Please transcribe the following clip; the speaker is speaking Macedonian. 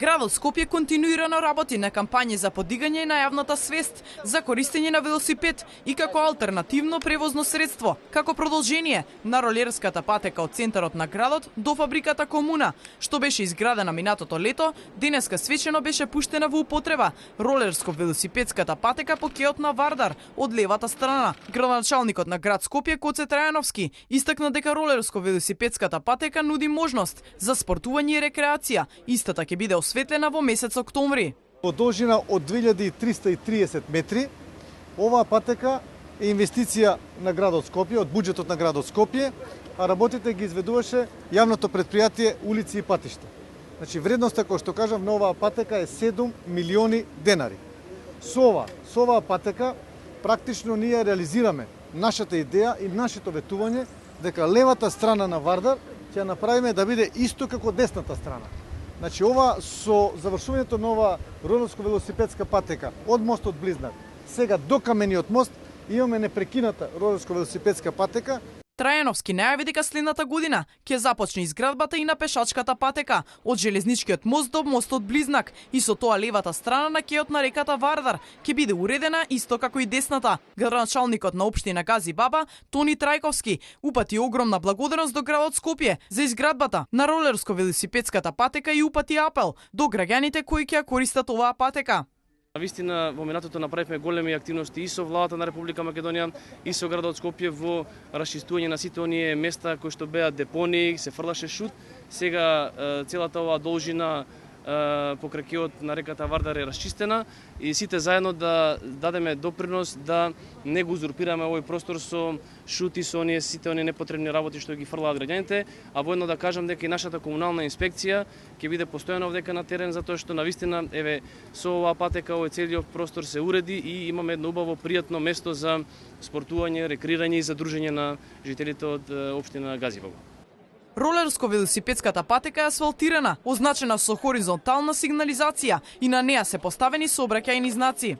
Градот Скопје континуирано работи на кампањи за подигање на јавната свест за користење на велосипед и како алтернативно превозно средство, како продолжение на ролерската патека од центарот на градот до фабриката Комуна, што беше изградена минатото лето, денеска свечено беше пуштена во употреба ролерско-велосипедската патека по кеот на Вардар од левата страна. Градоначалникот на град Скопје Коце Трајановски истакна дека ролерско-велосипедската патека нуди можност за спортување и рекреација. Истата ќе биде осветлена во месец октомври. По должина од 2330 метри, оваа патека е инвестиција на градот Скопје, од буџетот на градот Скопје, а работите ги изведуваше јавното предпријатие Улици и патишта. Значи вредноста, кој што кажав, на оваа патека е 7 милиони денари. Со оваа патека практично ние реализираме нашата идеја и нашето ветување дека левата страна на Вардар ќе направиме да биде исто како десната страна. Значи ова со завршувањето на ова ролерско-велосипедска патека од мостот Близнак, сега до камениот мост имаме непрекината ролерско-велосипедска патека. Трајановски најави дека следната година ќе започне изградбата и на пешачката патека од железничкиот мост до мостот Близнак и со тоа левата страна на кеот на реката Вардар ќе биде уредена исто како и десната. Градоначалникот на општина Гази Баба Тони Трајковски упати огромна благодарност до градот Скопје за изградбата на ролерско-велосипедската патека и упати апел до граѓаните кои ќе ја користат оваа патека. Навистина, во минатото направивме големи активности и со владата на Република Македонија, и со градот Скопје во расчистување на сите оние места кои што беа депонии, се фрлаше шут. Сега целата оваа должина покрај кеот на реката Вардар е расчистена и сите заедно да дадеме допринос да не го узурпираме овој простор со шути, со сите оние непотребни работи што ги фрлаат граѓаните, а воедно да кажам дека и нашата комунална инспекција ќе биде постојано овдека на терен, затоа што навистина со оваа патека овој целиот простор се уреди и имаме едно убаво пријатно место за спортување, рекреирање и за дружење на жителите од општина Газибаба. Ролерско-велосипедската патека е асфалтирана, означена со хоризонтална сигнализација и на неа се поставени сообраќајни знаци.